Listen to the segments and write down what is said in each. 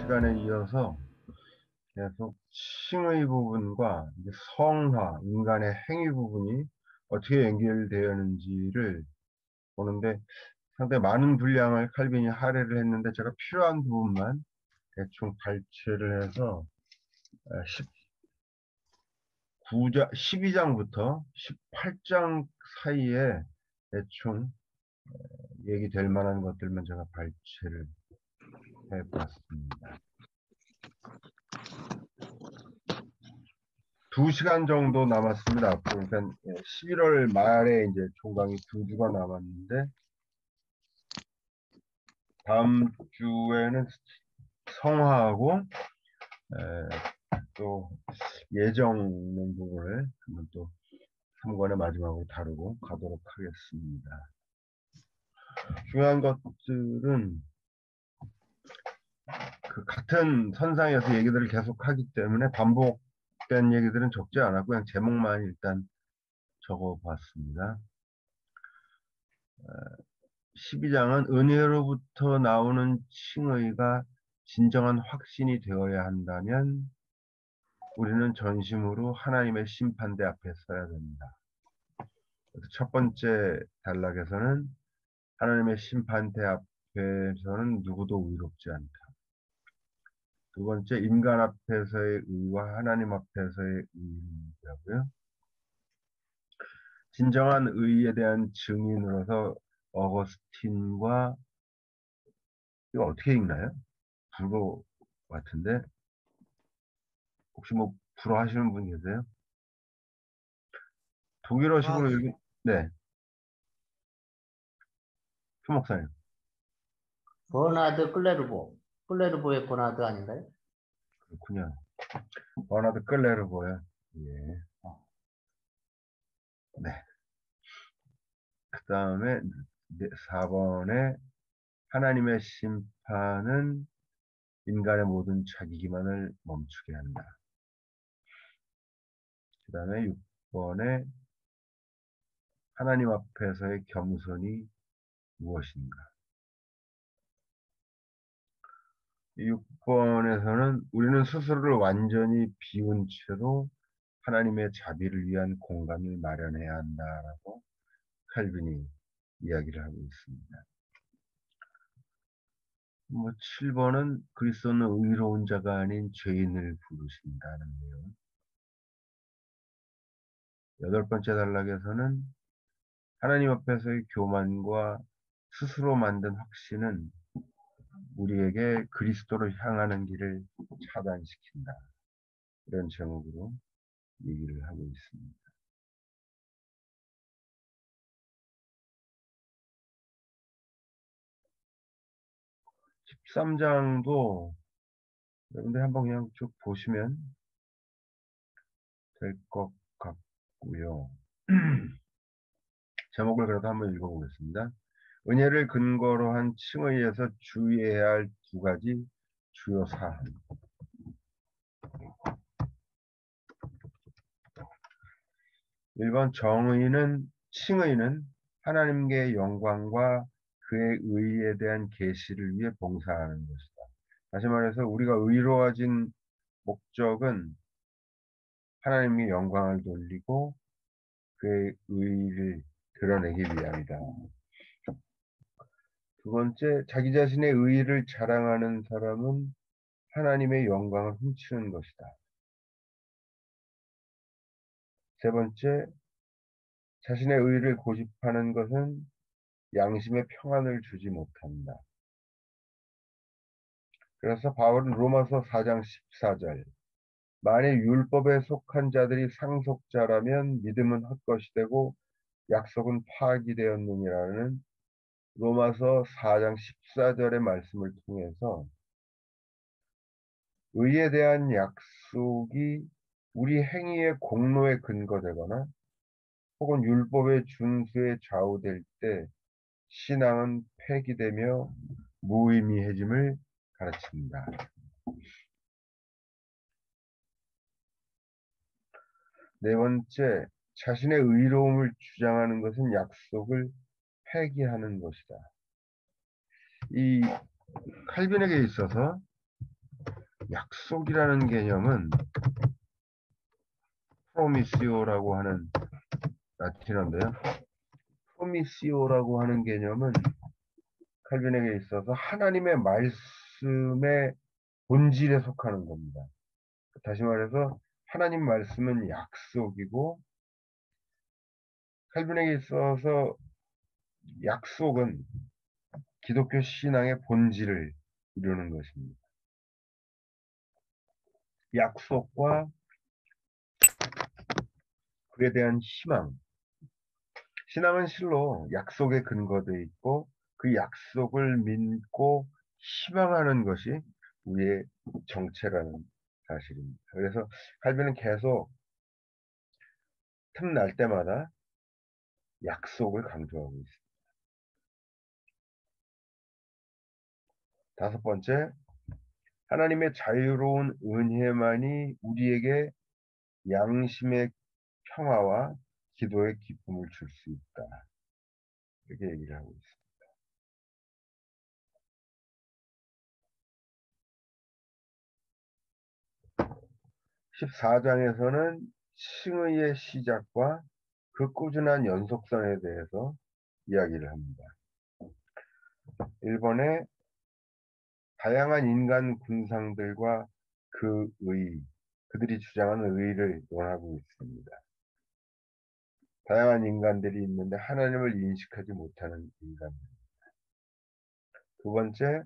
시간에 이어서 계속 칭의 부분과 이제 성화, 인간의 행위 부분이 어떻게 연결되어 있는지를 보는데 상당히 많은 분량을 칼빈이 할애를 했는데 제가 필요한 부분만 대충 발췌를 해서 12장부터 18장 사이에 대충 얘기될 만한 것들만 제가 발췌를 해봤습니다. 2시간 정도 남았습니다. 앞으로. 그러니까 11월 말에 이제 총강이 2주가 남았는데, 다음 주에는 성화하고, 또 예정 있는 부분을 한번 또 3권의 마지막으로 다루고 가도록 하겠습니다. 중요한 것들은 그 같은 선상에서 얘기들을 계속 하기 때문에 반복된 얘기들은 적지 않았고 그냥 제목만 일단 적어봤습니다. 12장은 은혜로부터 나오는 칭의가 진정한 확신이 되어야 한다면 우리는 전심으로 하나님의 심판대 앞에 서야 됩니다. 그래서 첫 번째 단락에서는 하나님의 심판대 앞에서는 누구도 의롭지 않다. 두 번째, 인간 앞에서의 의와 하나님 앞에서의 의라고요. 진정한 의에 대한 증인으로서 어거스틴과 이거 어떻게 읽나요? 불어 같은데 혹시 뭐 불어 하시는 분 계세요? 아, 독일어식으로 읽은 네, 표 목사님. 버나드 클레르보의 버나드 아닌가요? 그렇군요. 버나드 끌레르고요. 예. 네. 그 다음에 4번에 하나님의 심판은 인간의 모든 자기 기만을 멈추게 한다. 그 다음에 6번에 하나님 앞에서의 겸손이 무엇인가. 6번에서는 우리는 스스로를 완전히 비운 채로 하나님의 자비를 위한 공간을 마련해야 한다라고 칼빈이 이야기를 하고 있습니다. 7번은 그리스도는 의로운 자가 아닌 죄인을 부르신다는 내용. 8번째 단락에서는 하나님 앞에서의 교만과 스스로 만든 확신은 우리에게 그리스도를 향하는 길을 차단시킨다. 이런 제목으로 얘기를 하고 있습니다. 13장도 여러분들 한번 그냥 쭉 보시면 될 것 같고요. 제목을 그래도 한번 읽어보겠습니다. 은혜를 근거로 한 칭의에서 주의해야 할 두 가지 주요 사항. 1번 칭의는 하나님께 영광과 그의 의에 대한 계시를 위해 봉사하는 것이다. 다시 말해서 우리가 의로워진 목적은 하나님의 영광을 돌리고 그의 의를 드러내기 위함이다. 두 번째, 자기 자신의 의를 자랑하는 사람은 하나님의 영광을 훔치는 것이다. 세 번째, 자신의 의를 고집하는 것은 양심의 평안을 주지 못한다. 그래서 바울은 로마서 4장 14절, 만일 율법에 속한 자들이 상속자라면 믿음은 헛것이 되고 약속은 파기되었느니라는 로마서 4장 14절의 말씀을 통해서 의에 대한 약속이 우리 행위의 공로에 근거되거나 혹은 율법의 준수에 좌우될 때 신앙은 폐기되며 무의미해짐을 가르칩니다. 네 번째, 자신의 의로움을 주장하는 것은 약속을 폐기하는 것이다. 이 칼빈에게 있어서 약속이라는 개념은 프로미시오라고 하는 라틴어인데요. 프로미시오라고 하는 개념은 칼빈에게 있어서 하나님의 말씀의 본질에 속하는 겁니다. 다시 말해서 하나님 말씀은 약속이고 칼빈에게 있어서 약속은 기독교 신앙의 본질을 이루는 것입니다. 약속과 그에 대한 희망. 신앙은 실로 약속에 근거되어 있고 그 약속을 믿고 희망하는 것이 우리의 정체라는 사실입니다. 그래서 칼빈은 계속 틈날 때마다 약속을 강조하고 있습니다. 다섯 번째, 하나님의 자유로운 은혜만이 우리에게 양심의 평화와 기도의 기쁨을 줄 수 있다. 이렇게 얘기를 하고 있습니다. 14장에서는 칭의의 시작과 그 꾸준한 연속성에 대해서 이야기를 합니다. 1번에 다양한 인간 군상들과 그들이 주장하는 의를 논하고 있습니다. 다양한 인간들이 있는데 하나님을 인식하지 못하는 인간들. 두 번째,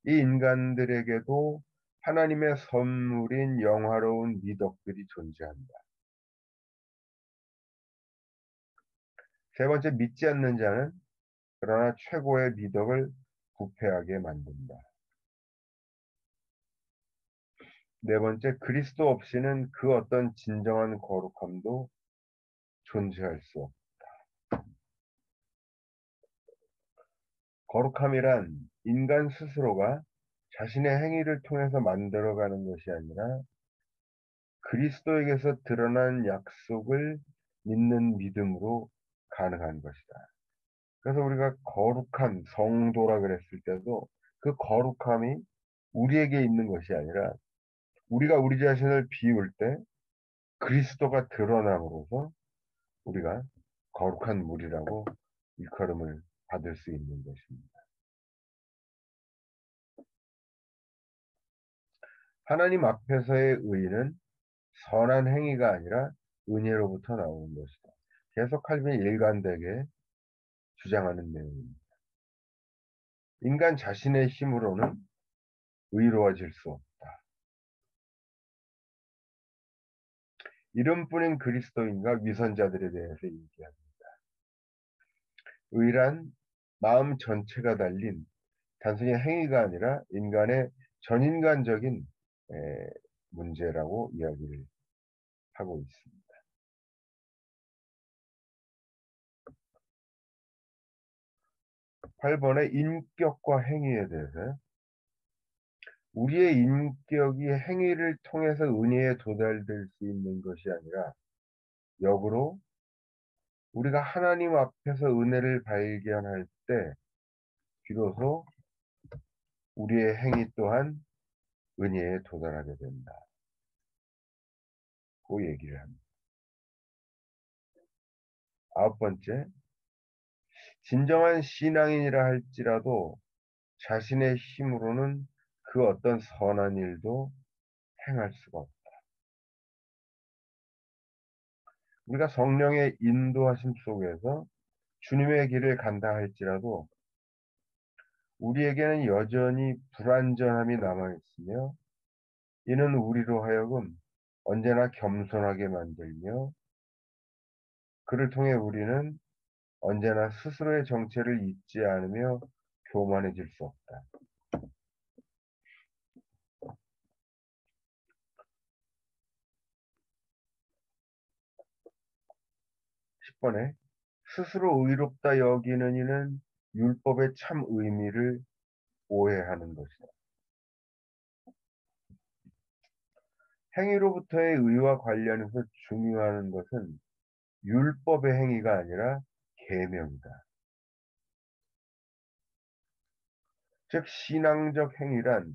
이 인간들에게도 하나님의 선물인 영화로운 미덕들이 존재한다. 세 번째, 믿지 않는 자는 그러나 최고의 미덕을 부패하게 만든다. 네 번째, 그리스도 없이는 그 어떤 진정한 거룩함도 존재할 수 없다. 거룩함이란 인간 스스로가 자신의 행위를 통해서 만들어가는 것이 아니라 그리스도에게서 드러난 약속을 믿는 믿음으로 가능한 것이다. 그래서 우리가 거룩한 성도라 그랬을 때도 그 거룩함이 우리에게 있는 것이 아니라 우리가 우리 자신을 비울 때 그리스도가 드러남으로써 우리가 거룩한 물이라고 일컬음을 받을 수 있는 것입니다. 하나님 앞에서의 의는 선한 행위가 아니라 은혜로부터 나오는 것이다. 계속 칼빈이 일관되게 주장하는 내용입니다. 인간 자신의 힘으로는 의로워질 수 없다. 이름뿐인 그리스도인과 위선자들에 대해서 얘기합니다. 의란 마음 전체가 달린 단순히 행위가 아니라 인간의 전인간적인 문제라고 이야기를 하고 있습니다. 8번의 인격과 행위에 대해서 우리의 인격이 행위를 통해서 은혜에 도달될 수 있는 것이 아니라 역으로 우리가 하나님 앞에서 은혜를 발견할 때 비로소 우리의 행위 또한 은혜에 도달하게 된다. 그 얘기를 합니다. 아홉 번째, 진정한 신앙인이라 할지라도 자신의 힘으로는 그 어떤 선한 일도 행할 수가 없다. 우리가 성령의 인도하심 속에서 주님의 길을 간다 할지라도 우리에게는 여전히 불완전함이 남아있으며 이는 우리로 하여금 언제나 겸손하게 만들며 그를 통해 우리는 언제나 스스로의 정체를 잊지 않으며 교만해질 수 없다. 10번에 스스로 의롭다 여기는 이는 율법의 참 의미를 오해하는 것이다. 행위로부터의 의와 관련해서 중요한 것은 율법의 행위가 아니라 계명이다. 즉 신앙적 행위란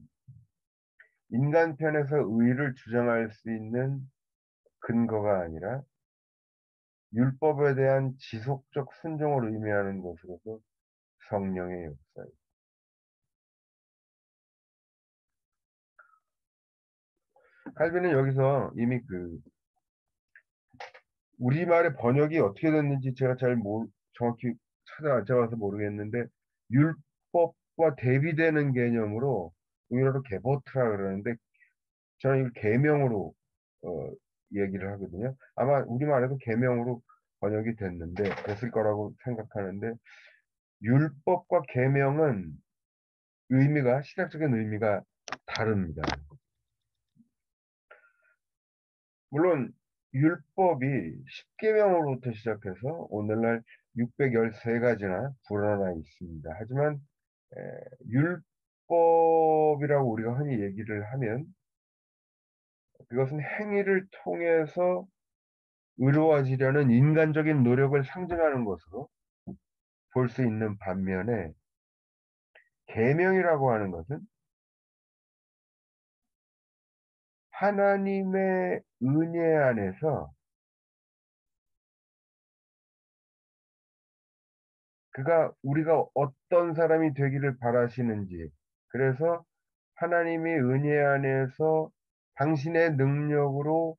인간 편에서 의를 주장할 수 있는 근거가 아니라 율법에 대한 지속적 순종을 의미하는 것으로서 성령의 역사입니다. 칼빈은 여기서 이미 우리말의 번역이 어떻게 됐는지 제가 정확히 찾아와서 모르겠는데, 율법과 대비되는 개념으로 우리나라로 게보트라 그러는데, 저는 이걸 계명으로 어, 얘기를 하거든요. 아마 우리말에도 계명으로 번역이 됐을 거라고 생각하는데, 율법과 계명은 신학적인 의미가 다릅니다. 물론 율법이 10계명으로부터 시작해서 오늘날 613가지나 불어나 있습니다. 하지만 율법이라고 우리가 흔히 얘기를 하면 그것은 행위를 통해서 의로워지려는 인간적인 노력을 상징하는 것으로 볼 수 있는 반면에, 계명이라고 하는 것은 하나님의 은혜 안에서 우리가 어떤 사람이 되기를 바라시는지, 그래서 하나님의 은혜 안에서 당신의 능력으로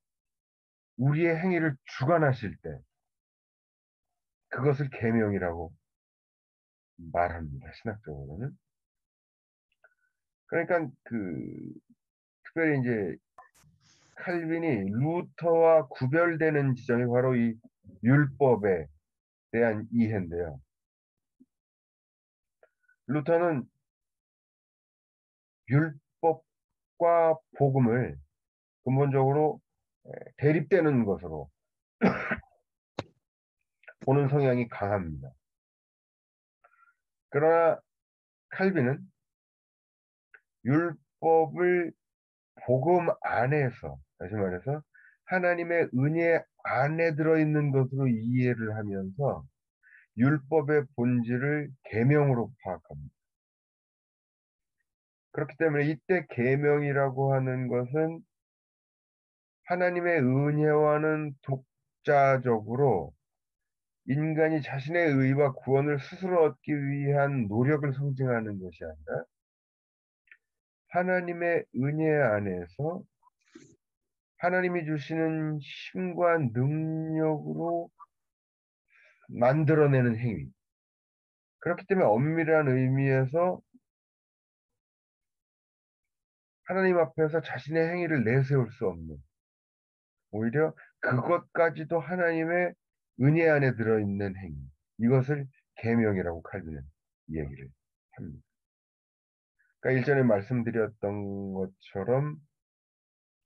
우리의 행위를 주관하실 때, 그것을 계명이라고 말합니다. 신학적으로는. 그러니까 특별히 이제 칼빈이 루터와 구별되는 지점이 바로 이 율법에 대한 이해인데요. 루터는 율법과 복음을 근본적으로 대립되는 것으로 보는 성향이 강합니다. 그러나 칼빈은 율법을 복음 안에서, 다시 말해서 하나님의 은혜 안에 들어있는 것으로 이해를 하면서 율법의 본질을 계명으로 파악합니다. 그렇기 때문에 이때 계명이라고 하는 것은 하나님의 은혜와는 독자적으로 인간이 자신의 의와 구원을 스스로 얻기 위한 노력을 상징하는 것이 아니라 하나님의 은혜 안에서 하나님이 주시는 힘과 능력으로 만들어내는 행위. 그렇기 때문에 엄밀한 의미에서 하나님 앞에서 자신의 행위를 내세울 수 없는, 오히려 그것까지도 하나님의 은혜 안에 들어있는 행위. 이것을 계명이라고 칼빈은 이야기를 합니다. 그러니까 일전에 말씀드렸던 것처럼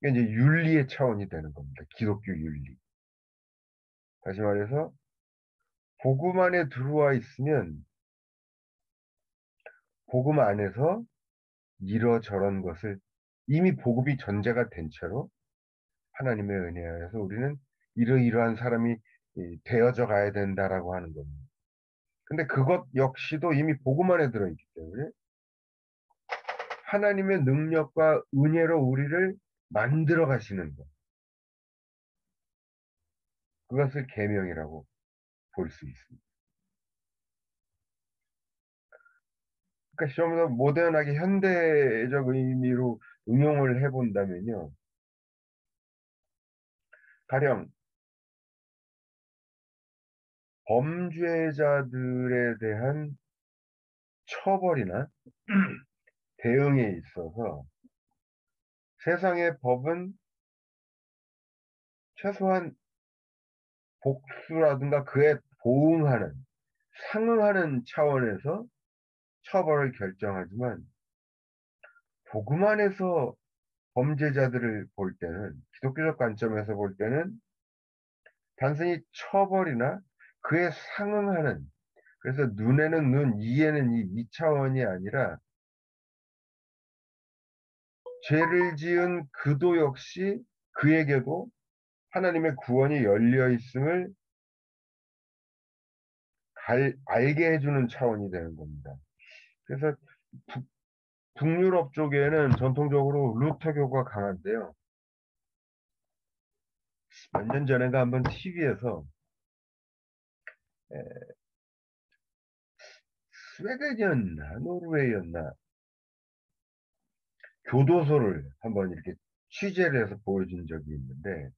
이게 이제 윤리의 차원이 되는 겁니다. 기독교 윤리. 다시 말해서 복음 안에 들어와 있으면 복음 안에서 이러저런 것을 이미 복음이 전제가 된 채로 하나님의 은혜 안에서 우리는 이러이러한 사람이 되어져 가야 된다라고 하는 겁니다. 근데 그것 역시도 이미 복음 안에 들어있기 때문에 하나님의 능력과 은혜로 우리를 만들어 가시는 것. 그것을 계명이라고 볼 수 있습니다. 그러니까 좀 더 모던하게 현대적 의미로 응용을 해본다면요. 가령 범죄자들에 대한 처벌이나 대응에 있어서 세상의 법은 최소한 복수라든가 그에 보응하는, 상응하는 차원에서 처벌을 결정하지만 복음 안에서 범죄자들을 볼 때는, 기독교적 관점에서 볼 때는 단순히 처벌이나 그에 상응하는, 그래서 눈에는 눈, 이에는 이 차원이 아니라 죄를 지은 그도 역시 그에게도 하나님의 구원이 열려 있음을 알게 해주는 차원이 되는 겁니다. 그래서 북유럽 쪽에는 전통적으로 루터교가 강한데요. 몇 년 전인가 한번 TV에서 스웨덴이었나 노르웨이였나 교도소를 한번 이렇게 취재를 해서 보여준 적이 있는데,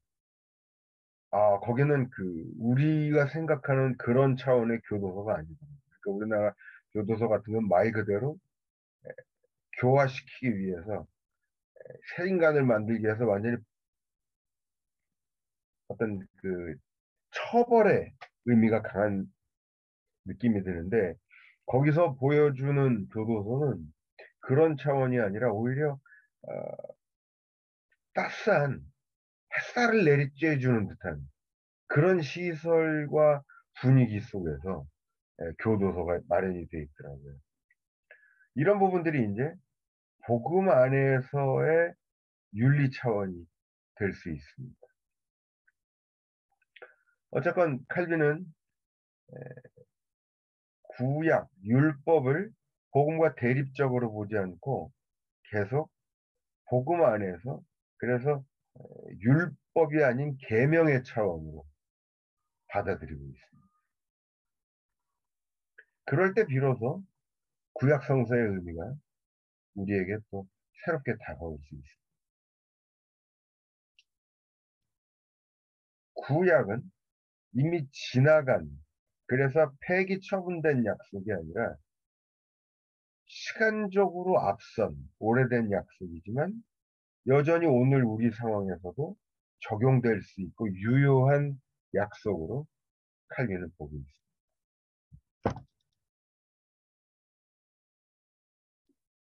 거기는 우리가 생각하는 그런 차원의 교도소가 아니더라고요. 그러니까 우리나라 교도소 같은 건 말 그대로 교화시키기 위해서, 새 인간을 만들기 위해서 완전히 어떤 처벌의 의미가 강한 느낌이 드는데, 거기서 보여주는 교도소는 그런 차원이 아니라 오히려 따스한 햇살을 내리쬐주는 듯한 그런 시설과 분위기 속에서 교도소가 마련이 되어 있더라고요. 이런 부분들이 이제 복음 안에서의 윤리 차원이 될 수 있습니다. 어쨌건 칼빈은 구약, 율법을 복음과 대립적으로 보지 않고 계속 복음 안에서, 그래서 율법이 아닌 계명의 차원으로 받아들이고 있습니다. 그럴 때 비로소 구약 성서의 의미가 우리에게 또 새롭게 다가올 수 있습니다. 구약은 이미 지나간, 그래서 폐기 처분된 약속이 아니라 시간적으로 앞선 오래된 약속이지만 여전히 오늘 우리 상황에서도 적용될 수 있고 유효한 약속으로 칼빈은 보고 있습니다.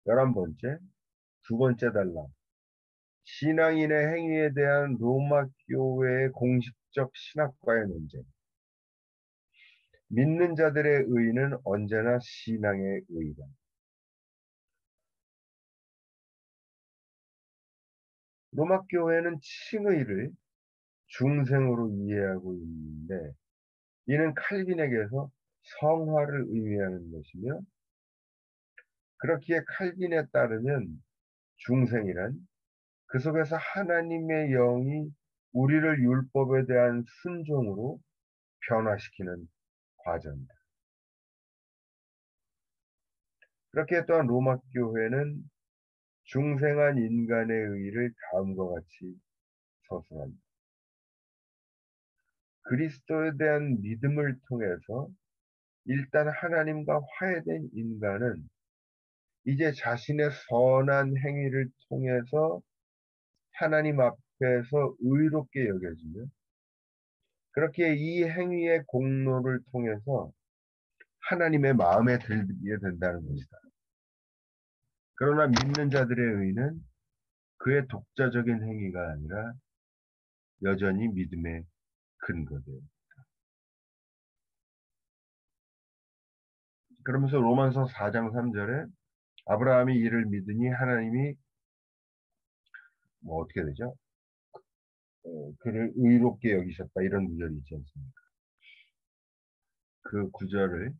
11번째, 두 번째 단락. 신앙인의 행위에 대한 로마 교회의 공식적 신학과의 논쟁. 믿는 자들의 의는 언제나 신앙의 의다. 로마 교회는 칭의를 중생으로 이해하고 있는데, 이는 칼빈에게서 성화를 의미하는 것이며, 그렇기에 칼빈에 따르면 중생이란 그 속에서 하나님의 영이 우리를 율법에 대한 순종으로 변화시키는 과정이다. 그렇게 또한 로마 교회는 중생한 인간의 의를 다음과 같이 서술한다. 그리스도에 대한 믿음을 통해서 일단 하나님과 화해된 인간은 이제 자신의 선한 행위를 통해서 하나님 앞에서 의롭게 여겨지며, 그렇게 이 행위의 공로를 통해서 하나님의 마음에 들게 된다는 것이다. 그러나 믿는 자들의 의는 그의 독자적인 행위가 아니라 여전히 믿음의 근거돼요. 그러면서 로마서 4장 3절에 아브라함이 이를 믿으니 하나님이 어떻게 되죠? 그를 의롭게 여기셨다, 이런 구절이 있지 않습니까? 그 구절을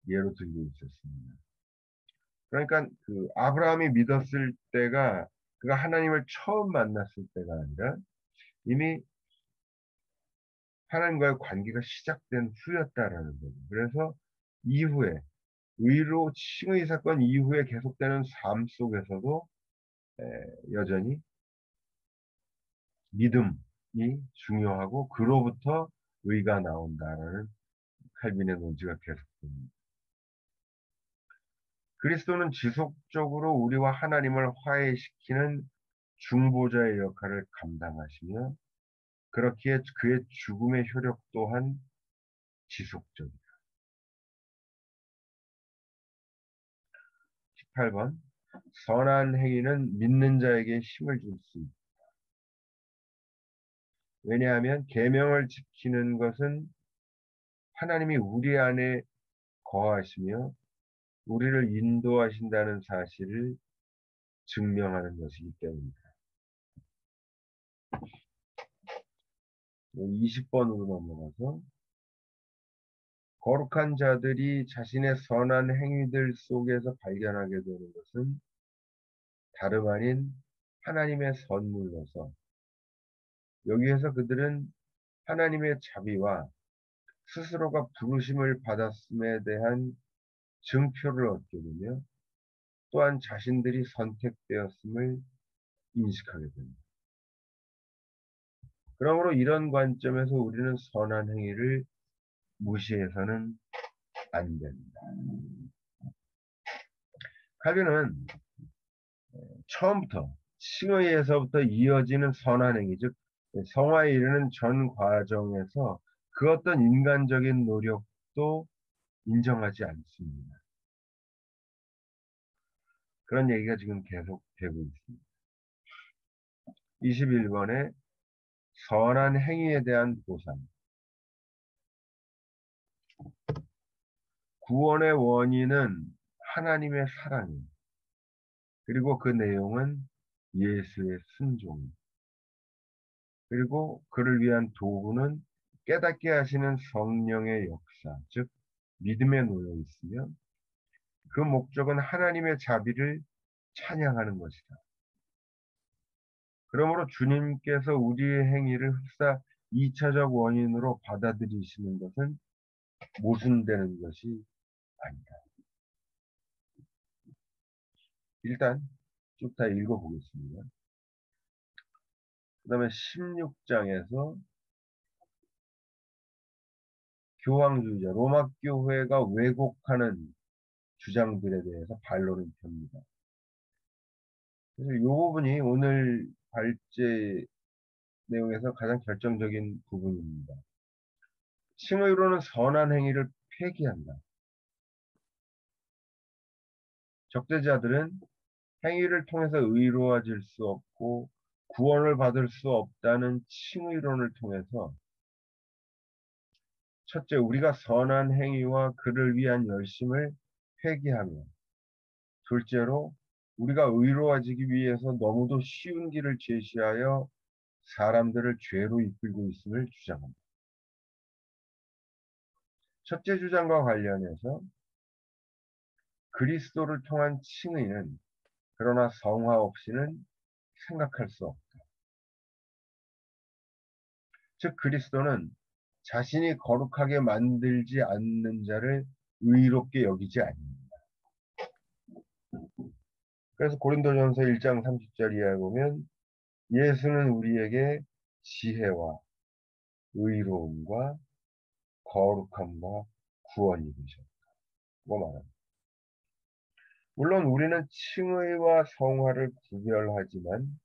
예로 들고 있었습니다. 그러니까 아브라함이 믿었을 때가 그가 하나님을 처음 만났을 때가 아니라 이미 하나님과의 관계가 시작된 후였다라는 거죠. 그래서 이후에 의로 칭의 사건 이후에 계속되는 삶 속에서도 여전히 믿음이 중요하고 그로부터 의가 나온다라는 칼빈의 논지가 계속됩니다. 그리스도는 지속적으로 우리와 하나님을 화해시키는 중보자의 역할을 감당하시며, 그렇기에 그의 죽음의 효력 또한 지속적이다. 18번. 선한 행위는 믿는 자에게 힘을 줄 수 있다. 왜냐하면 계명을 지키는 것은 하나님이 우리 안에 거하시며 우리를 인도하신다는 사실을 증명하는 것이기 때문이다. 20번으로 넘어가서 거룩한 자들이 자신의 선한 행위들 속에서 발견하게 되는 것은 다름 아닌 하나님의 선물로서 여기에서 그들은 하나님의 자비와 스스로가 부르심을 받았음에 대한 증표를 얻게 되며 또한 자신들이 선택되었음을 인식하게 됩니다. 그러므로 이런 관점에서 우리는 선한 행위를 무시해서는 안 됩니다. 칼빈은 처음부터 칭의에서부터 이어지는 선한 행위, 즉 성화에 이르는 전 과정에서 그 어떤 인간적인 노력도 인정하지 않습니다. 그런 얘기가 지금 계속되고 있습니다. 21번에 선한 행위에 대한 보상. 구원의 원인은 하나님의 사랑이에요. 그리고 그 내용은 예수의 순종. 그리고 그를 위한 도구는 깨닫게 하시는 성령의 역사, 즉 믿음에 놓여 있으며 그 목적은 하나님의 자비를 찬양하는 것이다. 그러므로 주님께서 우리의 행위를 흡사 2차적 원인으로 받아들이시는 것은 모순되는 것이 아니다. 일단 쭉 다 읽어보겠습니다. 그 다음에 16장에서 교황주의자 로마 교회가 왜곡하는 주장들에 대해서 반론을 펴니다. 그래서 이 부분이 오늘 발제 내용에서 가장 결정적인 부분입니다. 칭의로는 선한 행위를 폐기한다. 적대자들은 행위를 통해서 의로워질 수 없고 구원을 받을 수 없다는 칭의론을 통해서 첫째, 우리가 선한 행위와 그를 위한 열심을 회개하며 둘째로, 우리가 의로워지기 위해서 너무도 쉬운 길을 제시하여 사람들을 죄로 이끌고 있음을 주장합니다. 첫째 주장과 관련해서 그리스도를 통한 칭의는 그러나 성화 없이는 생각할 수 없다. 즉 그리스도는 자신이 거룩하게 만들지 않는 자를 의롭게 여기지 않습니다. 그래서 고린도전서 1장 30절 이하에 보면 예수는 우리에게 지혜와 의로움과 거룩함과 구원이 되셨다고 말합니다. 물론 우리는 칭의와 성화를 구별하지만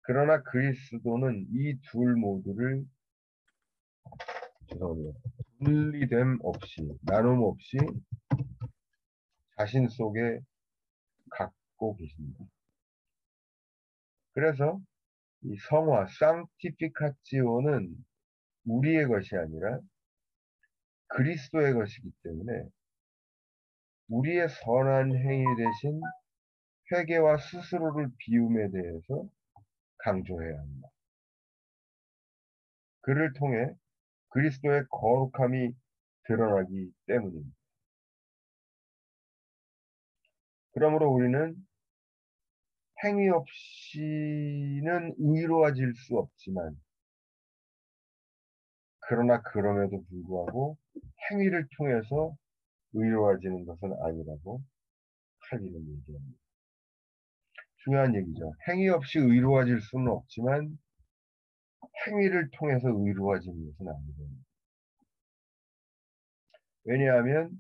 그러나 그리스도는 이 둘 모두를 분리됨 없이 나눔 없이 자신 속에 갖고 계십니다. 그래서 이 성화, 상티피카치오는 우리의 것이 아니라 그리스도의 것이기 때문에 우리의 선한 행위 대신 회개와 스스로를 비움에 대해서 강조해야 합니다. 그를 통해 그리스도의 거룩함이 드러나기 때문입니다. 그러므로 우리는 행위 없이는 의로워질 수 없지만 그러나 그럼에도 불구하고 행위를 통해서 의로워지는 것은 아니라고 칼빈은 얘기합니다. 중요한 얘기죠. 행위 없이 의로워질 수는 없지만 행위를 통해서 의로워지는 것은 아니거든요. 왜냐하면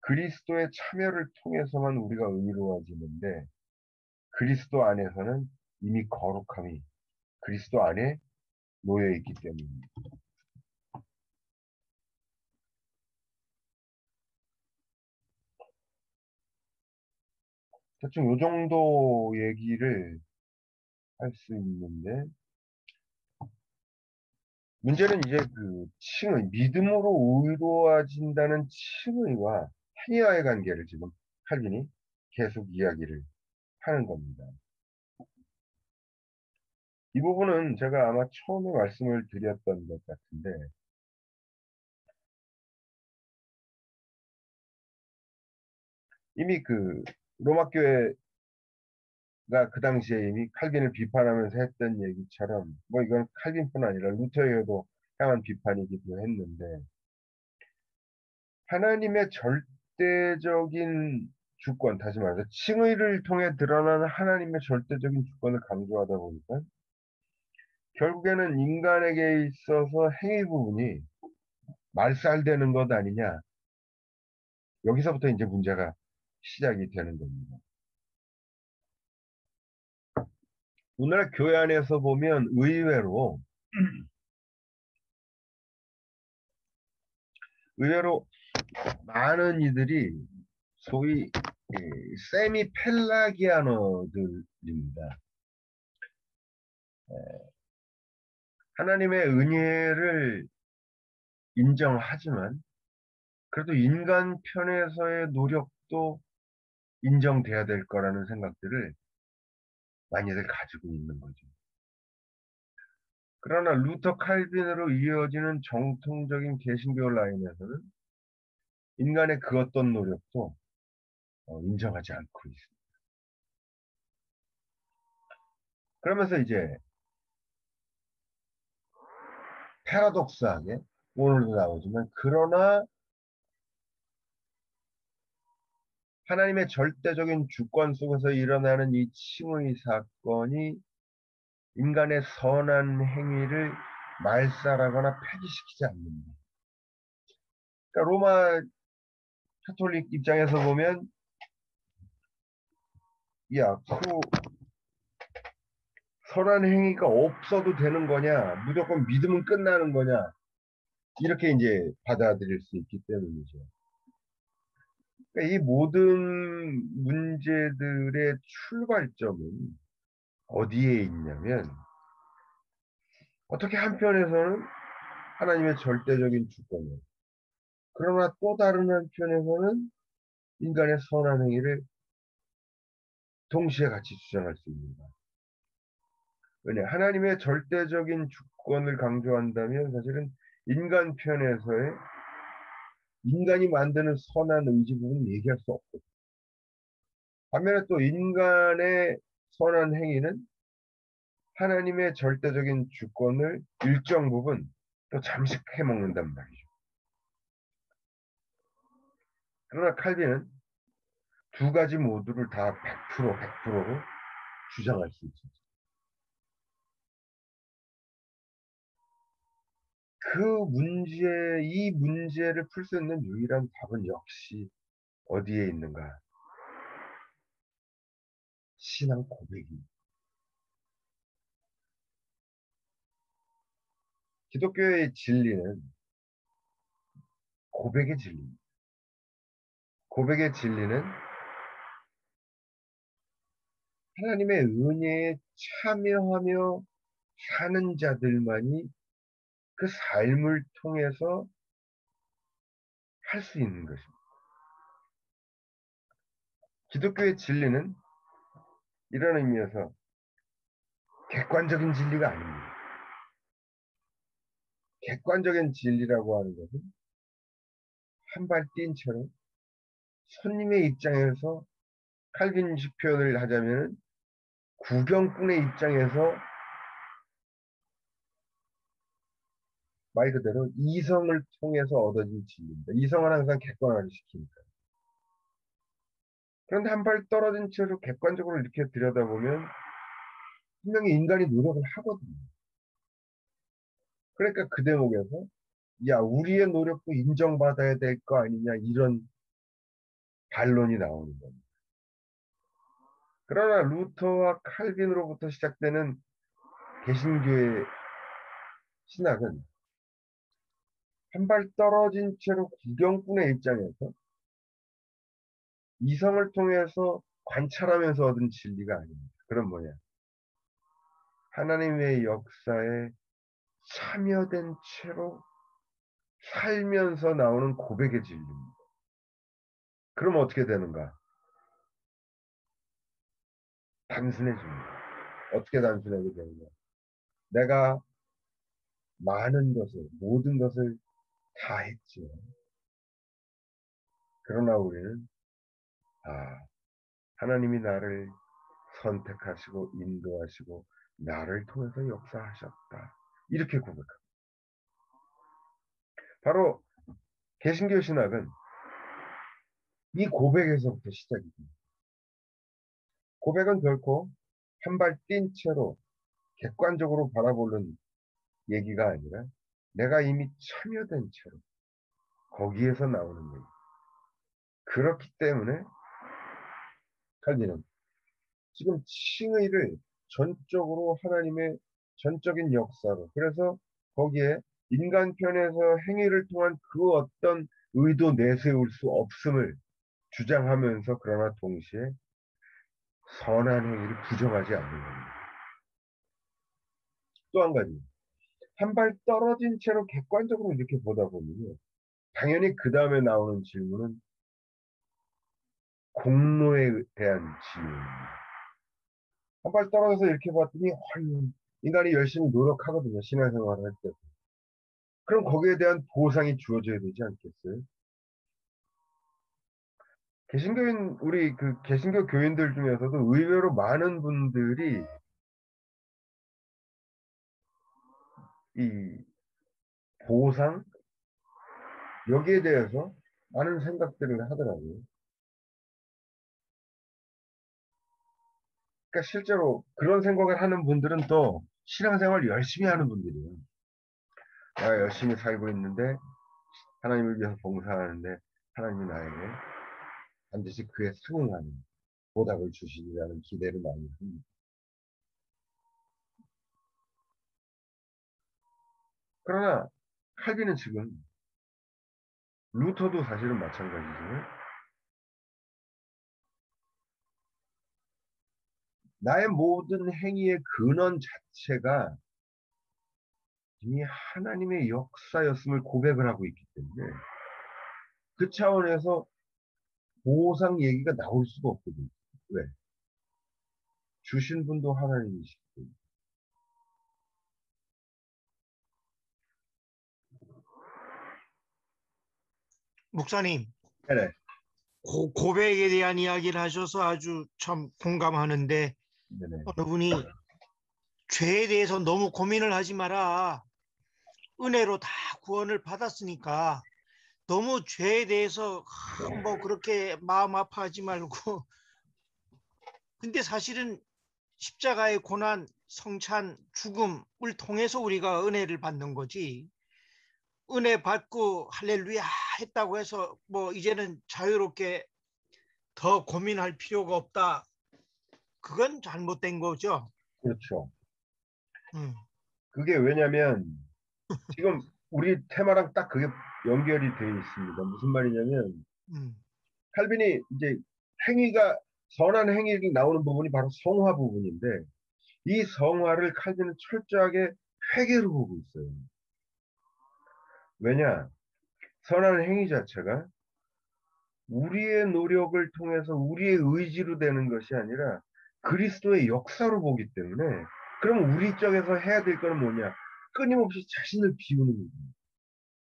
그리스도의 참여를 통해서만 우리가 의로워지는데 그리스도 안에서는 이미 거룩함이 그리스도 안에 놓여 있기 때문입니다. 대충 이 정도 얘기를 할 수 있는데 문제는 이제 그 칭의, 믿음으로 의로워진다는 칭의와 행위와의 관계를 지금 칼빈이 계속 이야기를 하는 겁니다. 이 부분은 제가 아마 처음에 말씀을 드렸던 것 같은데 이미 그 로마 교회 그 당시에 이미 칼빈을 비판하면서 했던 얘기처럼, 뭐 이건 칼빈뿐 아니라 루터에게도 향한 비판이기도 했는데, 하나님의 절대적인 주권, 다시 말해서 칭의를 통해 드러나는 하나님의 절대적인 주권을 강조하다 보니까 결국에는 인간에게 있어서 행위 부분이 말살되는 것 아니냐. 여기서부터 이제 문제가 시작이 되는 겁니다. 오늘 교회 안에서 보면 의외로 많은 이들이 소위 세미 펠라기아노들입니다. 하나님의 은혜를 인정하지만 그래도 인간 편에서의 노력도 인정돼야 될 거라는 생각들을 많이들 가지고 있는 거죠. 그러나 루터 칼빈으로 이어지는 정통적인 개신교 라인에서는 인간의 그 어떤 노력도 인정하지 않고 있습니다. 그러면서 이제 패러독스하게 오늘도 나오지만 그러나 하나님의 절대적인 주권 속에서 일어나는 이 칭의 사건이 인간의 선한 행위를 말살하거나 폐기시키지 않는다. 그러니까 로마 카톨릭 입장에서 보면 야, 그 선한 행위가 없어도 되는 거냐, 무조건 믿으면 끝나는 거냐, 이렇게 이제 받아들일 수 있기 때문이죠. 그러니까 이 모든 문제들의 출발점은 어디에 있냐면, 어떻게 한편에서는 하나님의 절대적인 주권을, 그러나 또 다른 한편에서는 인간의 선한 행위를 동시에 같이 주장할 수 있는가. 왜냐, 하나님의 절대적인 주권을 강조한다면 사실은 인간 편에서의 인간이 만드는 선한 의지 부분은 얘기할 수 없고, 반면에 또 인간의 선한 행위는 하나님의 절대적인 주권을 일정 부분 또 잠식해 먹는단 말이죠. 그러나 칼빈은 두 가지 모두를 다 100%로 주장할 수 있습니다. 이 문제를 풀 수 있는 유일한 답은 역시 어디에 있는가? 신앙 고백입니다. 기독교의 진리는 고백의 진리입니다. 고백의 진리는 하나님의 은혜에 참여하며 사는 자들만이 그 삶을 통해서 할 수 있는 것입니다. 기독교의 진리는 이런 의미에서 객관적인 진리가 아닙니다. 객관적인 진리라고 하는 것은 한 발 뛴 채로 손님의 입장에서 칼빈식 표현을 하자면 구경꾼의 입장에서 말 그대로 이성을 통해서 얻어진 진리입니다. 이성은 항상 객관화를 시키니까. 그런데 한 발 떨어진 채로 객관적으로 이렇게 들여다보면 분명히 인간이 노력을 하거든요. 그러니까 그 대목에서 야, 우리의 노력도 인정받아야 될 거 아니냐 이런 반론이 나오는 겁니다. 그러나 루터와 칼빈으로부터 시작되는 개신교의 신학은 한 발 떨어진 채로 구경꾼의 입장에서 이성을 통해서 관찰하면서 얻은 진리가 아닙니다. 그럼 뭐냐? 하나님의 역사에 참여된 채로 살면서 나오는 고백의 진리입니다. 그럼 어떻게 되는가? 단순해집니다. 어떻게 단순하게 되느냐? 내가 많은 것을, 모든 것을 다 했지요. 그러나 우리는, 하나님이 나를 선택하시고 인도하시고 나를 통해서 역사하셨다. 이렇게 고백합니다. 바로 개신교 신학은 이 고백에서부터 시작입니다. 고백은 결코 한 발 뛴 채로 객관적으로 바라보는 얘기가 아니라 내가 이미 참여된 채로 거기에서 나오는 얘기. 그렇기 때문에 칼빈은 지금 칭의를 전적으로 하나님의 전적인 역사로, 그래서 거기에 인간 편에서 행위를 통한 그 어떤 의도 내세울 수 없음을 주장하면서, 그러나 동시에 선한 행위를 부정하지 않는 겁니다. 또 한 가지, 한 발 떨어진 채로 객관적으로 이렇게 보다 보면요, 당연히 그 다음에 나오는 질문은 공로에 대한 질문입니다. 한 발 떨어져서 이렇게 봤더니 인간이 열심히 노력하거든요. 신앙생활을 할 때. 그럼 거기에 대한 보상이 주어져야 되지 않겠어요? 개신교인 우리 그 개신교 교인들 중에서도 의외로 많은 분들이 이 보상 여기에 대해서 많은 생각들을 하더라고요. 그러니까 실제로 그런 생각을 하는 분들은 또 신앙생활 열심히 하는 분들이에요. 내가 열심히 살고 있는데 하나님을 위해서 봉사하는데 하나님이 나에게 반드시 그에 상응하는 보답을 주시리라는 기대를 많이 합니다. 그러나 칼빈은 지금 루터도 사실은 마찬가지지만 나의 모든 행위의 근원 자체가 이미 하나님의 역사였음을 고백을 하고 있기 때문에 그 차원에서 보상 얘기가 나올 수가 없거든요. 왜? 주신 분도 하나님이시기 때문에. 목사님, 네네. 고백에 대한 이야기를 하셔서 아주 참 공감하는데 네네. 어느 분이 죄에 대해서 너무 고민을 하지 마라. 은혜로 다 구원을 받았으니까 너무 죄에 대해서 뭐 그렇게 마음 아파하지 말고 근데 사실은 십자가의 고난, 성찬, 죽음을 통해서 우리가 은혜를 받는 거지. 은혜 받고 할렐루야 했다고 해서 뭐 이제는 자유롭게 더 고민할 필요가 없다. 그건 잘못된 거죠. 그렇죠. 음, 그게 왜냐면 지금 우리 테마랑 딱 그게 연결이 되어 있습니다. 무슨 말이냐면 음, 칼빈이 이제 행위가 선한 행위가 나오는 부분이 바로 성화 부분인데 이 성화를 칼빈은 철저하게 회개로 보고 있어요. 왜냐? 선한 행위 자체가 우리의 노력을 통해서 우리의 의지로 되는 것이 아니라 그리스도의 역사로 보기 때문에 그럼 우리 쪽에서 해야 될 거는 뭐냐? 끊임없이 자신을 비우는 거예요.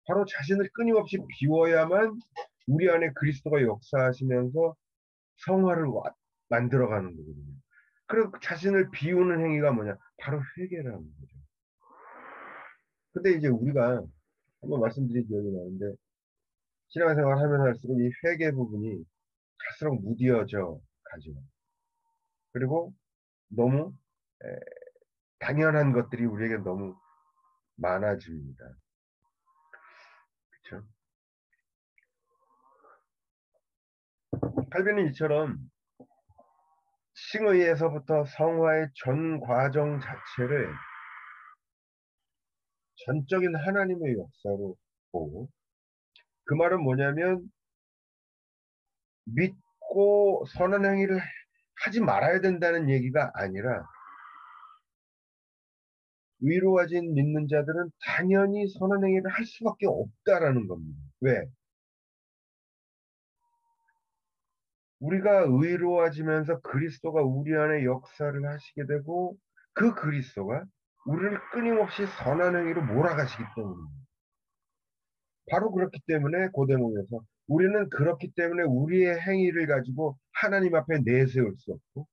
바로 자신을 끊임없이 비워야만 우리 안에 그리스도가 역사하시면서 성화를 만들어가는 거거든요. 그리고 자신을 비우는 행위가 뭐냐? 바로 회개라는 거죠. 근데 이제 우리가 한번 말씀드린 기억이 나는데 신앙생활 하면 할수록 이 회개 부분이 갈수록 무뎌져 가죠. 그리고 너무 당연한 것들이 우리에게 너무 많아집니다. 그렇죠? 칼빈은 이처럼 칭의에서부터 성화의 전 과정 자체를 전적인 하나님의 역사로 보고 그 말은 뭐냐면 믿고 선한 행위를 하지 말아야 된다는 얘기가 아니라 의로워진 믿는 자들은 당연히 선한 행위를 할 수밖에 없다라는 겁니다. 왜? 우리가 의로워지면서 그리스도가 우리 안에 역사를 하시게 되고 그 그리스도가 우리를 끊임없이 선한 행위로 몰아가시기 때문입니다. 바로 그렇기 때문에 고대목에서 우리는 그렇기 때문에 우리의 행위를 가지고 하나님 앞에 내세울 수 없고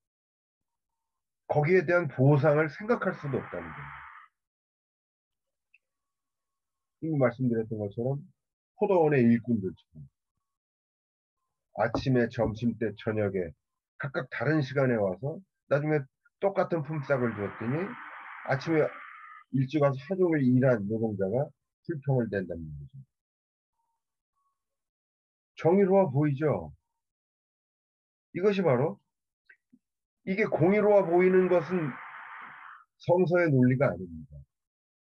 거기에 대한 보상을 생각할 수도 없다는 거예요. 이미 말씀드렸던 것처럼 포도원의 일꾼들처럼 아침에, 점심때, 저녁에 각각 다른 시간에 와서 나중에 똑같은 품삯을 줬더니 아침에 일찍 와서 하루 종일 일한 노동자가 불평을 낸다는 거죠. 정의로워 보이죠? 이것이 바로 이게 공의로워 보이는 것은 성서의 논리가 아닙니다.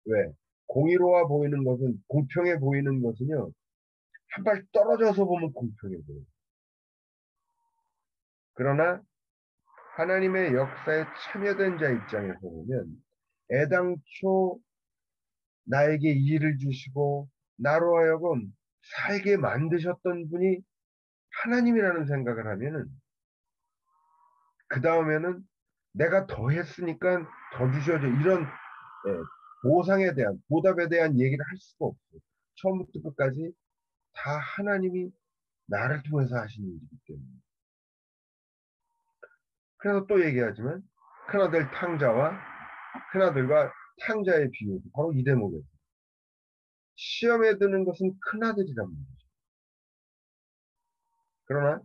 왜? 공의로워 보이는 것은 공평해 보이는 것은요. 한 발 떨어져서 보면 공평해 보여요. 그러나 하나님의 역사에 참여된 자 입장에서 보면 애당초 나에게 일을 주시고 나로 하여금 살게 만드셨던 분이 하나님이라는 생각을 하면은 그 다음에는 내가 더 했으니까 더 주셔야죠. 이런 보상에 대한 보답에 대한 얘기를 할 수가 없어요. 처음부터 끝까지 다 하나님이 나를 통해서 하신 일이기 때문에. 그래서 또 얘기하지만 큰아들 탕자와 큰아들과 탕자의 비유 바로 이 대목이에요. 시험에 드는 것은 큰아들이란 말이죠. 그러나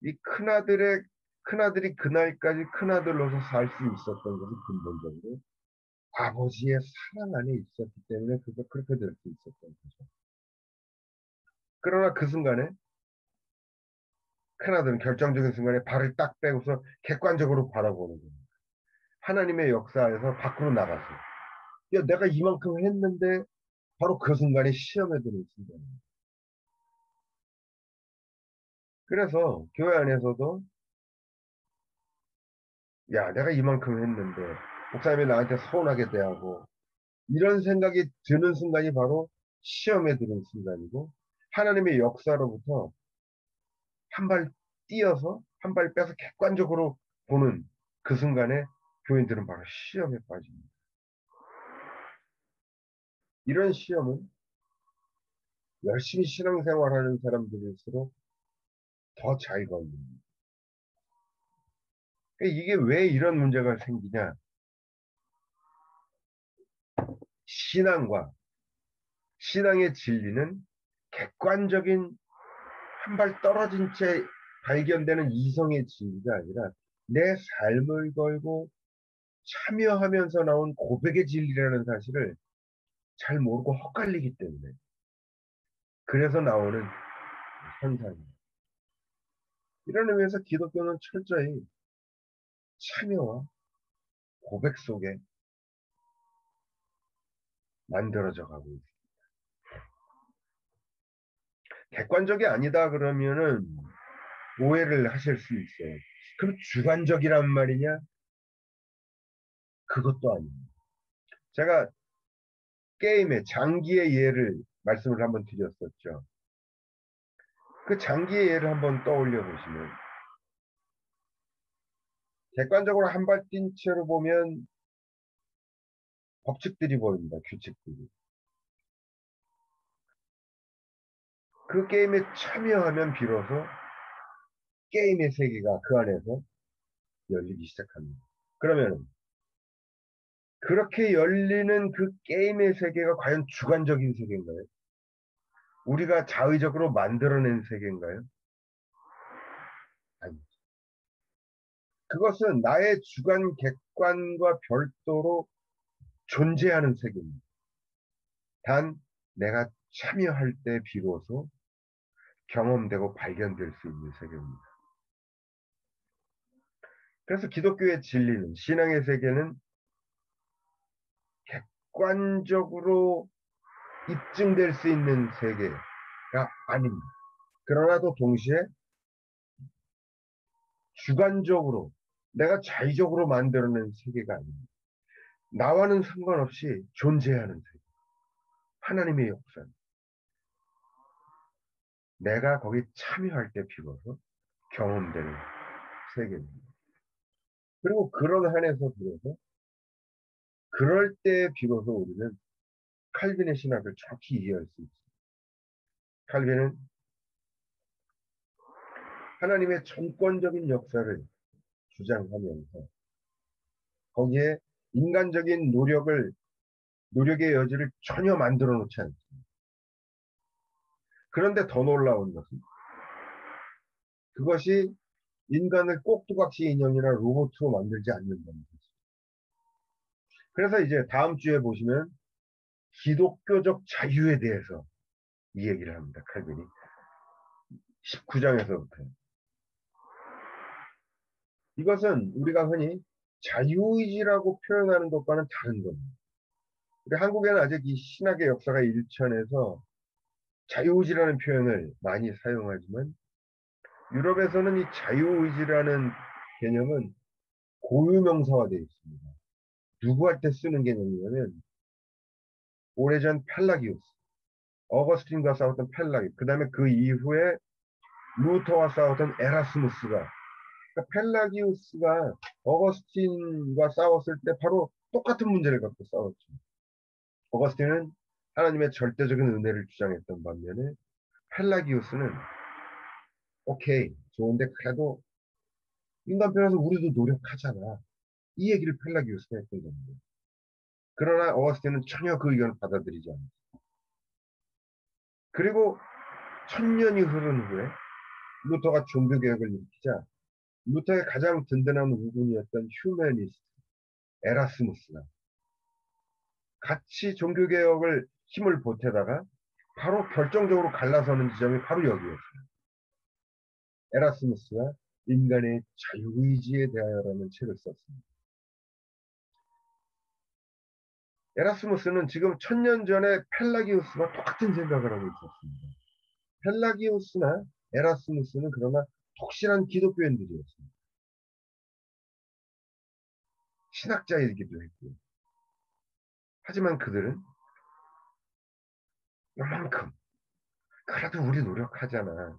이 큰아들이 그날까지 큰아들로서 살 수 있었던 것은 근본적으로 아버지의 사랑 안에 있었기 때문에 그렇게 될 수 있었던 거죠. 그러나 그 순간에 큰아들은 결정적인 순간에 발을 딱 빼고서 객관적으로 바라보는 겁니다. 하나님의 역사에서 밖으로 나갔어요. 야, 내가 이만큼 했는데 바로 그 순간에 시험에 드는 순간입니다. 그래서 교회 안에서도 야, 내가 이만큼 했는데 목사님이 나한테 서운하게 대하고 이런 생각이 드는 순간이 바로 시험에 드는 순간이고 하나님의 역사로부터 한 발 뛰어서 한 발 빼서 객관적으로 보는 그 순간에 교인들은 바로 시험에 빠집니다. 이런 시험은 열심히 신앙생활하는 사람들일수록 더 잘 걸립니다. 이게 왜 이런 문제가 생기냐? 신앙과 신앙의 진리는 객관적인 한 발 떨어진 채 발견되는 이성의 진리가 아니라 내 삶을 걸고 참여하면서 나온 고백의 진리라는 사실을 잘 모르고 헛갈리기 때문에 그래서 나오는 현상입니다. 이런 의미에서 기독교는 철저히 참여와 고백 속에 만들어져 가고 있습니다. 객관적이 아니다 그러면은 오해를 하실 수 있어요. 그럼 주관적이란 말이냐? 그것도 아닙니다. 제가 게임의 장기의 예를 말씀을 한번 드렸었죠. 그 장기의 예를 한번 떠올려 보시면 객관적으로 한 발 뛴 채로 보면 법칙들이 보입니다. 규칙들이. 그 게임에 참여하면 비로소 게임의 세계가 그 안에서 열리기 시작합니다. 그러면 그렇게 열리는 그 게임의 세계가 과연 주관적인 세계인가요? 우리가 자의적으로 만들어낸 세계인가요? 아닙니다. 그것은 나의 주관 객관과 별도로 존재하는 세계입니다. 단 내가 참여할 때 비로소 경험되고 발견될 수 있는 세계입니다. 그래서 기독교의 진리는 신앙의 세계는 객관적으로 입증될 수 있는 세계가 아닙니다. 그러나도 동시에 주관적으로 내가 자의적으로 만들어낸 세계가 아닙니다. 나와는 상관없이 존재하는 세계. 하나님의 역사. 내가 거기 참여할 때 비로소 경험되는 세계입니다. 그리고 그런 한에서 비로소 그럴 때 비로소 우리는 칼빈의 신학을 정확히 이해할 수 있습니다. 칼빈은 하나님의 전권적인 역사를 주장하면서 거기에 인간적인 노력의 여지를 전혀 만들어 놓지 않습니다. 그런데 더 놀라운 것은 그것이 인간을 꼭두각시 인형이나 로봇으로 만들지 않는다는 거죠. 그래서 이제 다음 주에 보시면 기독교적 자유에 대해서 이 얘기를 합니다. 칼빈이 19장에서부터. 이것은 우리가 흔히 자유의지라고 표현하는 것과는 다른 겁니다. 우리 한국에는 아직 이 신학의 역사가 일천해서 자유의지라는 표현을 많이 사용하지만 유럽에서는 이 자유의지라는 개념은 고유명사화되어 있습니다. 누구한테 쓰는 개념이냐면 오래전 펠라기우스, 어거스틴과 싸웠던 펠라기우스, 그 다음에 그 이후에 루터와 싸웠던 에라스무스가, 그러니까 펠라기우스가 어거스틴과 싸웠을 때 바로 똑같은 문제를 갖고 싸웠죠. 어거스틴은 하나님의 절대적인 은혜를 주장했던 반면에 펠라기우스는 오케이, 좋은데 그래도 인간 편에서 우리도 노력하잖아. 이 얘기를 펠라기우스가 했던 겁니다. 그러나 어거스틴은 전혀 그 의견을 받아들이지 않았어요. 그리고 천년이 흐른 후에 루터가 종교개혁을 일으키자 루터의 가장 든든한 우군이었던 휴메니스트 에라스무스가 같이 종교개혁을 힘을 보태다가 바로 결정적으로 갈라서는 지점이 바로 여기였어요. 에라스무스가 인간의 자유의지에 대하여라는 책을 썼습니다. 에라스무스는 지금 천년 전에 펠라기우스와 똑같은 생각을 하고 있었습니다. 펠라기우스나 에라스무스는 그러나 독실한 기독교인들이었습니다. 신학자이기도 했고요. 하지만 그들은 요만큼 그래도 우리 노력하잖아.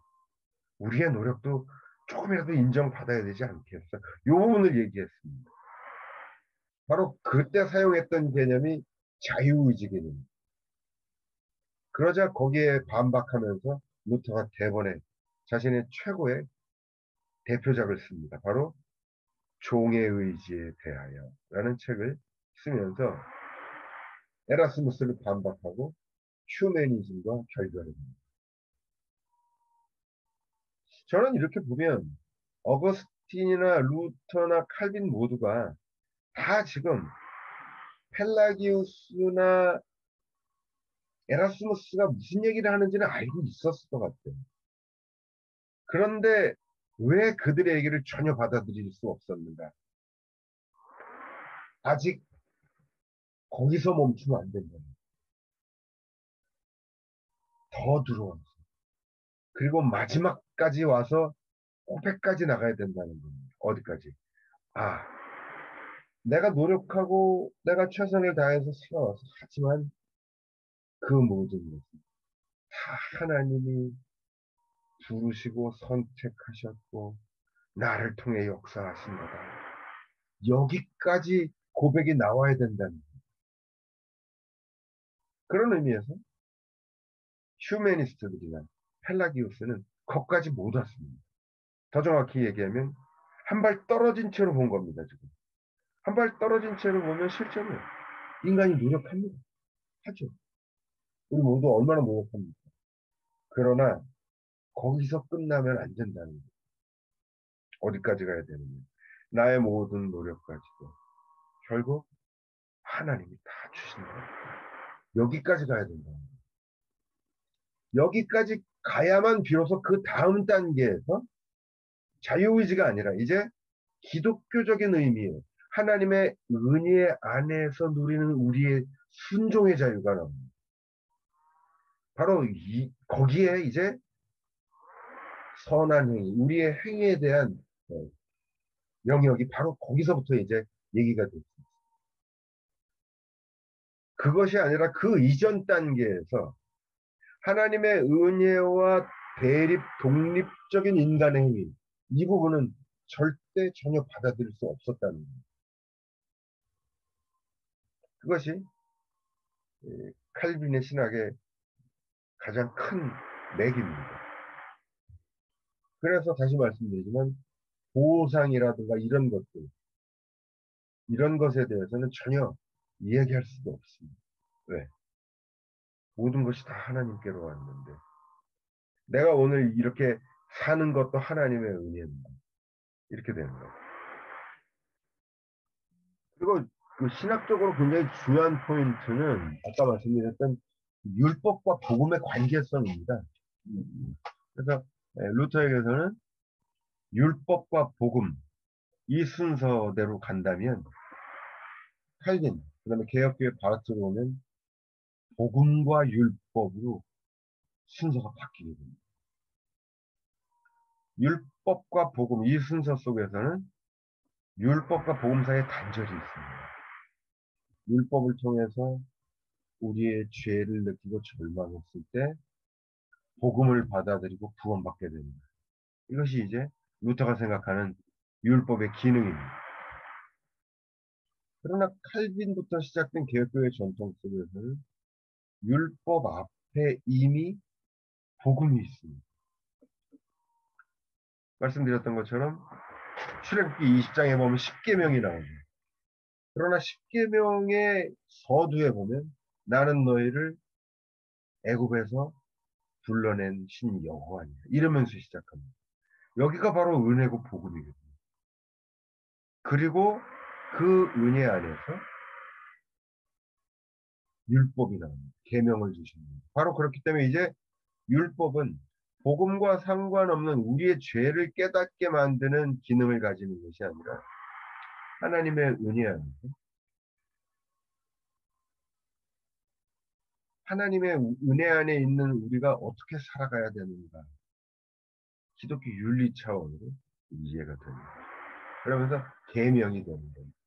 우리의 노력도 조금이라도 인정받아야 되지 않겠어. 이 부분을 얘기했습니다. 바로 그때 사용했던 개념이 자유의지 개념입니다. 그러자 거기에 반박하면서 루터가 대번에 자신의 최고의 대표작을 씁니다. 바로 종의 의지에 대하여 라는 책을 쓰면서 에라스무스를 반박하고 휴메니즘과 결별합니다. 저는 이렇게 보면 어거스틴이나 루터나 칼빈 모두가 다 지금 펠라기우스나 에라스무스가 무슨 얘기를 하는지는 알고 있었을 것 같아요. 그런데 왜 그들의 얘기를 전혀 받아들일 수 없었는가? 아직 거기서 멈추면 안 된다. 더 들어와서. 그리고 마지막까지 와서 고백까지 나가야 된다는 겁니다. 어디까지? 아, 내가 노력하고 내가 최선을 다해서 살아왔어. 하지만 그 모든 것은 다 하나님이 부르시고 선택하셨고 나를 통해 역사하신 거다. 여기까지 고백이 나와야 된다는 거예요. 그런 의미에서 휴메니스트들이나 펠라기우스는 거기까지 못 왔습니다. 더 정확히 얘기하면 한 발 떨어진 채로 본 겁니다. 지금 한 발 떨어진 채로 보면 실제로 인간이 노력합니다. 하죠. 우리 모두 얼마나 노력합니까? 그러나 거기서 끝나면 안 된다는 거예요. 어디까지 가야 되느냐. 나의 모든 노력 가지고 결국 하나님이 다 주신다. 여기까지 가야 된다. 여기까지 가야만 비로소 그 다음 단계에서 자유의지가 아니라 이제 기독교적인 의미의 하나님의 은혜 안에서 누리는 우리의 순종의 자유가 나옵니다. 바로 거기에 이제 선한 행위, 우리의 행위에 대한 영역이 바로 거기서부터 이제 얘기가 됐습니다. 그것이 아니라 그 이전 단계에서 하나님의 은혜와 대립, 독립적인 인간의 행위, 이 부분은 절대 전혀 받아들일 수 없었다는 겁니다. 그것이 칼빈의 신학의 가장 큰 맥입니다. 그래서 다시 말씀드리지만 보상이라든가 이런 것들, 이런 것에 대해서는 전혀 이야기할 수가 없습니다. 왜? 모든 것이 다 하나님께로 왔는데 내가 오늘 이렇게 사는 것도 하나님의 은혜입니다. 이렇게 되는 거예요. 그리고 그 신학적으로 굉장히 중요한 포인트는 아까 말씀드렸던 율법과 복음의 관계성입니다. 그래서 루터에게서는 율법과 복음 이 순서대로 간다면 칼빈 그다음에 개혁교회 바라트로 오면 복음과 율법으로 순서가 바뀌게 됩니다. 율법과 복음 이 순서 속에서는 율법과 복음 사이에 단절이 있습니다. 율법을 통해서 우리의 죄를 느끼고 절망했을 때 복음을 받아들이고 구원받게 됩니다. 이것이 이제 루터가 생각하는 율법의 기능입니다. 그러나 칼빈부터 시작된 개혁교회 전통 속에서는 율법 앞에 이미 복음이 있습니다. 말씀드렸던 것처럼 출애굽기 20장에 보면 10계명이 나오죠. 그러나 10계명의 서두에 보면 나는 너희를 애굽에서 불러낸 신 여호와니라 이러면서 시작합니다. 여기가 바로 은혜고 복음이거든요. 그리고 그 은혜 안에서 율법이 나옵니다. 계명을 주십니다. 바로 그렇기 때문에 이제 율법은 복음과 상관없는 우리의 죄를 깨닫게 만드는 기능을 가지는 것이 아니라 하나님의 은혜 안에서 하나님의 은혜 안에 있는 우리가 어떻게 살아가야 되는가 기독교 윤리 차원으로 이해가 됩니다. 그러면서 계명이 되는 겁니다.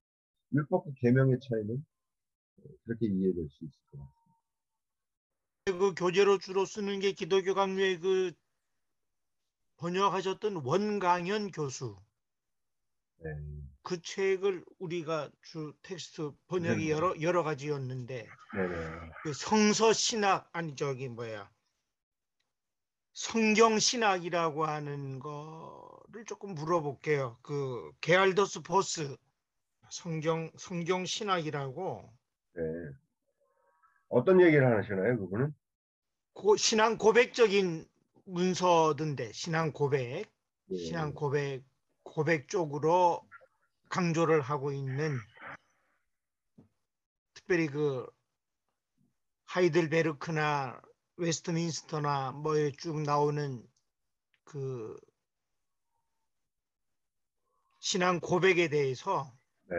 율법과 계명의 차이는 그렇게 이해될 수 있을 것 같습니다. 그 교재로 주로 쓰는 게 기독교 강요의 그 번역하셨던 원강현 교수 네. 그 책을 우리가 주 텍스트 번역이 여러 가지였는데 네네. 그 성서 신학 아니 저기 뭐야 성경 신학이라고 하는 거를 조금 물어볼게요. 그 게알더스 보스 성경 신학이라고 네. 어떤 얘기를 하시나요, 그분은? 신앙 고백적인 문서던데 네. 신앙 고백 쪽으로 강조를 하고 있는 특별히 그 하이델베르크나 웨스트민스터나 뭐에 쭉 나오는 그 신앙 고백에 대해서 네.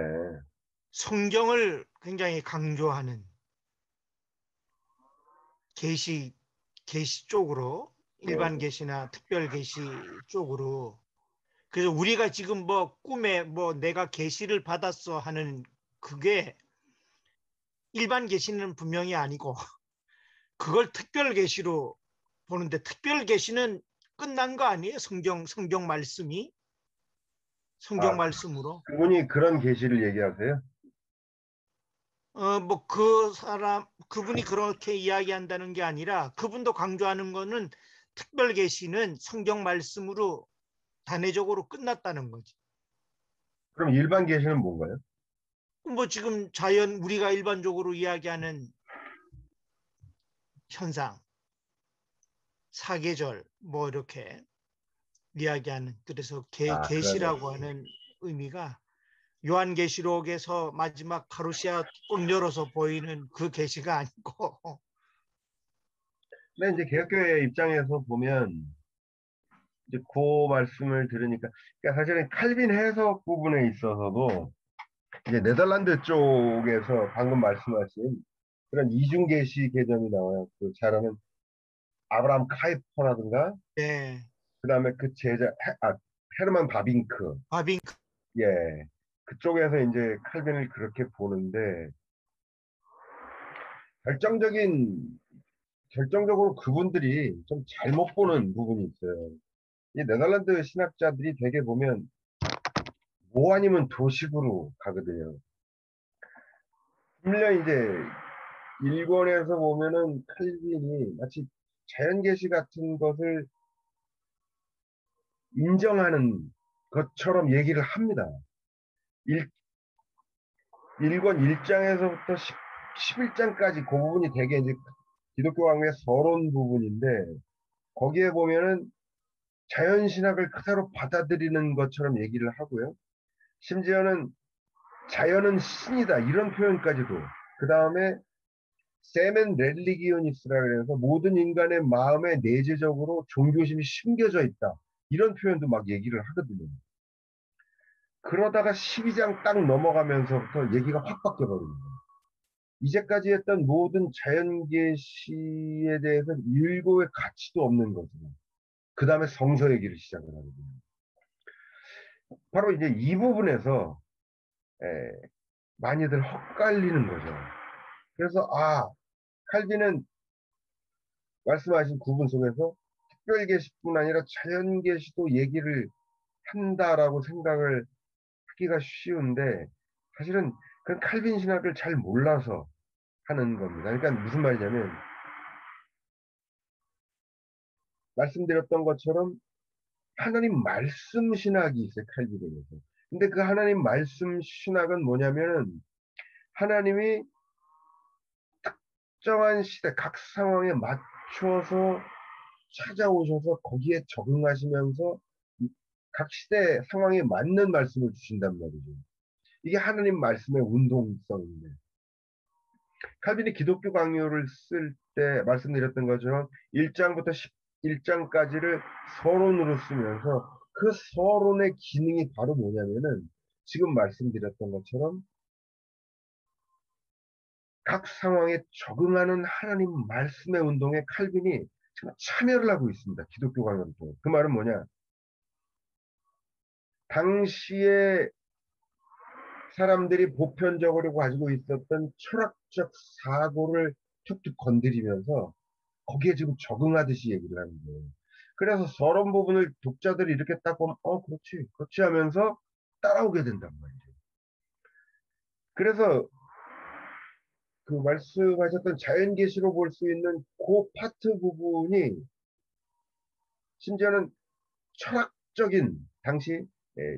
성경을 굉장히 강조하는 계시 쪽으로 네. 일반 계시나 특별 계시 쪽으로 그래서 우리가 지금 뭐 꿈에 뭐 내가 계시를 받았어 하는 그게 일반 계시는 분명히 아니고 그걸 특별 계시로 보는데 특별 계시는 끝난 거 아니에요? 성경 말씀이 성경 아, 말씀으로 그분이 그런 계시를 얘기하세요? 뭐 그분이 그렇게 이야기한다는 게 아니라 그분도 강조하는 거는 특별 계시는 성경 말씀으로 단회적으로 끝났다는 거지. 그럼 일반 계시는 뭔가요? 뭐 지금 우리가 일반적으로 이야기하는 현상, 사계절 뭐 이렇게 이야기하는 그래서 아, 그러네. 계시라고 하는 의미가 요한계시록에서 마지막 가루시아 뚜껑 열어서 보이는 그 계시가 아니고 근데 이제 개혁교회 입장에서 보면 이제 그 말씀을 들으니까 그러니까 사실은 칼빈 해석 부분에 있어서도 이제 네덜란드 쪽에서 방금 말씀하신 그런 이중계시 개념이 나와요. 그 잘 아는 아브라함 카이퍼라든가 네, 그다음에 그 제자 헤르만 바빙크 바빙 예 그쪽에서 이제 칼빈을 그렇게 보는데 결정적인 결정적으로 그분들이 좀 잘못 보는 부분이 있어요. 이 네덜란드 신학자들이 되게 보면 뭐 아니면 도식으로 가거든요. 물론 이제 일본에서 보면은 칼빈이 마치 자연계시 같은 것을 인정하는 것처럼 얘기를 합니다. 1권 1장에서부터 11장까지 그 부분이 되게 이제 기독교 강요의 서론 부분인데 거기에 보면은 자연신학을 그대로 받아들이는 것처럼 얘기를 하고요. 심지어는 자연은 신이다 이런 표현까지도 그 다음에 세멘 렐리기오니스라 그래서 모든 인간의 마음에 내재적으로 종교심이 심겨져 있다 이런 표현도 막 얘기를 하거든요. 그러다가 12장 딱 넘어가면서부터 얘기가 확 바뀌어버립니다. 이제까지 했던 모든 자연계시에 대해서 일고의 가치도 없는 거죠. 그 다음에 성서 얘기를 시작을 하거든요. 바로 이제 이 부분에서 에, 많이들 헛갈리는 거죠. 그래서 칼빈은 말씀하신 구분 속에서 특별계시뿐 아니라 자연계시도 얘기를 한다라고 생각을 하기가 쉬운데 사실은 그건 칼빈 신학을 잘 몰라서 하는 겁니다. 그러니까 무슨 말이냐면 말씀드렸던 것처럼 하나님 말씀 신학이 있어요. 칼빈에서. 근데 그 하나님 말씀 신학은 뭐냐면은 하나님이 특정한 시대 각 상황에 맞춰서 찾아오셔서 거기에 적응하시면서 각 시대 상황에 맞는 말씀을 주신단 말이죠. 이게 하나님 말씀의 운동성인데 칼빈이 기독교 강요를 쓸 때 말씀드렸던 것처럼 1장부터 11장까지를 서론으로 쓰면서 그 서론의 기능이 바로 뭐냐면은 지금 말씀드렸던 것처럼 각 상황에 적응하는 하나님 말씀의 운동에 칼빈이 지금 참여를 하고 있습니다. 기독교 강요를 통해. 그 말은 뭐냐? 당시에 사람들이 보편적으로 가지고 있었던 철학적 사고를 툭툭 건드리면서 거기에 지금 적응하듯이 얘기를 하는 거예요. 그래서 서론 부분을 독자들이 이렇게 딱 보면 그렇지 그렇지 하면서 따라오게 된단 말이죠. 그래서 그 말씀하셨던 자연계시로 볼 수 있는 그 파트 부분이 심지어는 철학적인 당시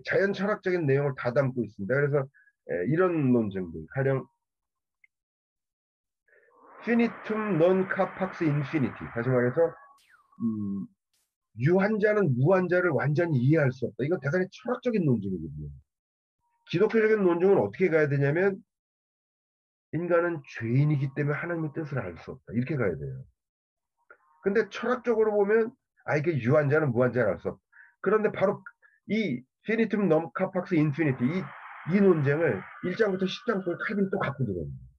자연 철학적인 내용을 다 담고 있습니다. 그래서 이런 논쟁들 가령 피니툼 non capax infinity 다시 말해서 음, 유한자는 무한자를 완전히 이해할 수 없다. 이건 대단히 철학적인 논증이거든요. 기독교적인 논증은 어떻게 가야 되냐면 인간은 죄인이기 때문에 하나님의 뜻을 알 수 없다. 이렇게 가야 돼요. 근데 철학적으로 보면 이게 유한자는 무한자를 알 수 없다. 그런데 바로 이 피니툼 넘 카팍스 인피니티 이 논쟁을 1장부터 10장까지 칼빈이 또 갖고 들어옵니다.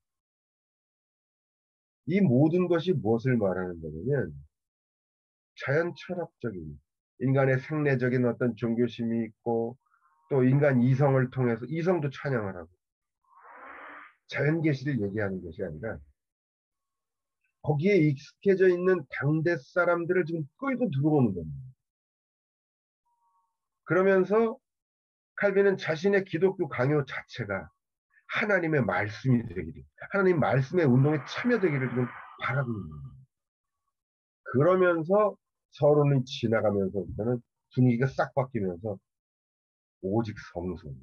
이 모든 것이 무엇을 말하는 거냐면 자연 철학적인 인간의 생내적인 어떤 종교심이 있고 또 인간 이성을 통해서 이성도 찬양을 하고 자연 계시를 얘기하는 것이 아니라 거기에 익숙해져 있는 당대 사람들을 지금 끌고 들어오는 겁니다. 그러면서 칼빈은 자신의 기독교 강요 자체가 하나님의 말씀이 되기를, 하나님 말씀의 운동에 참여되기를 지금 바라고 있는 겁니다. 그러면서 서론이 지나가면서부터는 분위기가 싹 바뀌면서 오직 성소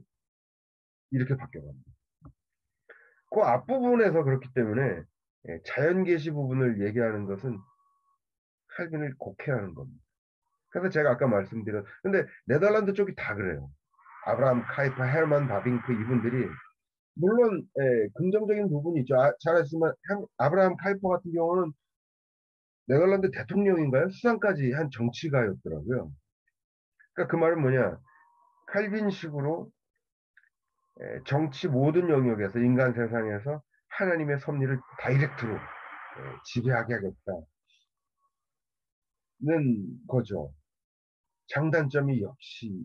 이렇게 바뀌어갑니다. 그 앞부분에서 그렇기 때문에 자연계시 부분을 얘기하는 것은 칼빈을 곡해하는 겁니다. 그래서 제가 아까 말씀드린 근데 네덜란드 쪽이 다 그래요. 아브라함 카이퍼, 헤르만 바빙크 이분들이 물론 긍정적인 부분이 있죠. 잘 아시지만 아브라함 카이퍼 같은 경우는 네덜란드 대통령인가요? 수상까지 한 정치가였더라고요. 그러니까 그 말은 뭐냐? 칼빈식으로 정치 모든 영역에서 인간 세상에서 하나님의 섭리를 다이렉트로 지배하게 하겠다는 거죠. 장단점이 역시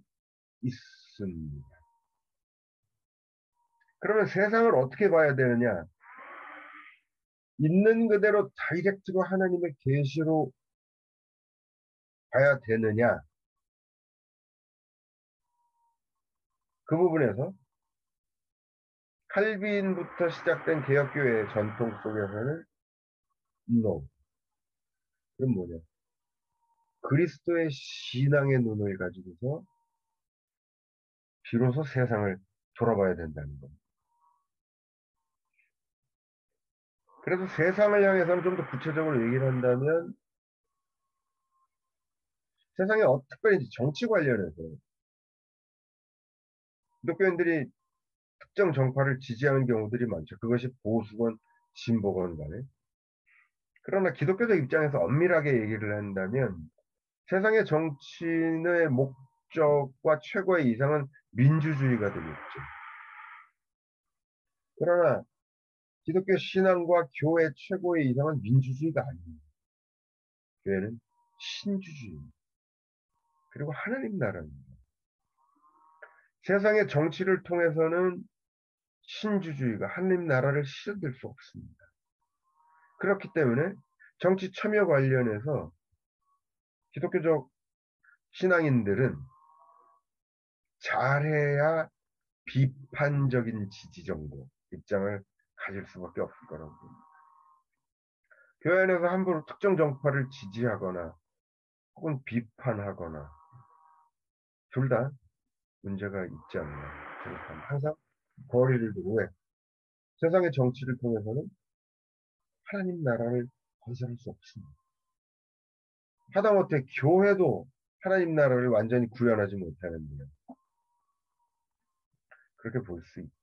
있습니다. 그러면 세상을 어떻게 봐야 되느냐? 있는 그대로 다이렉트로 하나님의 계시로 봐야 되느냐? 그 부분에서 칼빈부터 시작된 개혁교회의 전통 속에서는 no. 그럼 뭐냐? 그리스도의 신앙의 눈을 가지고서 비로소 세상을 돌아봐야 된다는 겁니다. 그래서 세상을 향해서는 좀 더 구체적으로 얘기를 한다면 세상에 특별히 이제 정치 관련해서 기독교인들이 특정 정파를 지지하는 경우들이 많죠. 그것이 보수건 진보건 간에. 그러나 기독교적 입장에서 엄밀하게 얘기를 한다면 세상의 정치의 목적과 최고의 이상은 민주주의가 되겠죠. 그러나 기독교 신앙과 교회 최고의 이상은 민주주의가 아닙니다. 교회는 신주주의입니다. 그리고 하나님 나라입니다. 세상의 정치를 통해서는 신주주의가 하나님 나라를 실현될 수 없습니다. 그렇기 때문에 정치 참여 관련해서 기독교적 신앙인들은 잘해야 비판적인 지지 정도 입장을 가질 수밖에 없을 거라고 봅니다. 교회 안에서 함부로 특정 정파를 지지하거나 혹은 비판하거나 둘 다 문제가 있지 않나 생각합니다. 항상 거리를 두고 세상의 정치를 통해서는 하나님 나라를 건설할 수 없습니다. 하다못해 교회도 하나님 나라를 완전히 구현하지 못하는데요. 그렇게 볼 수 있죠.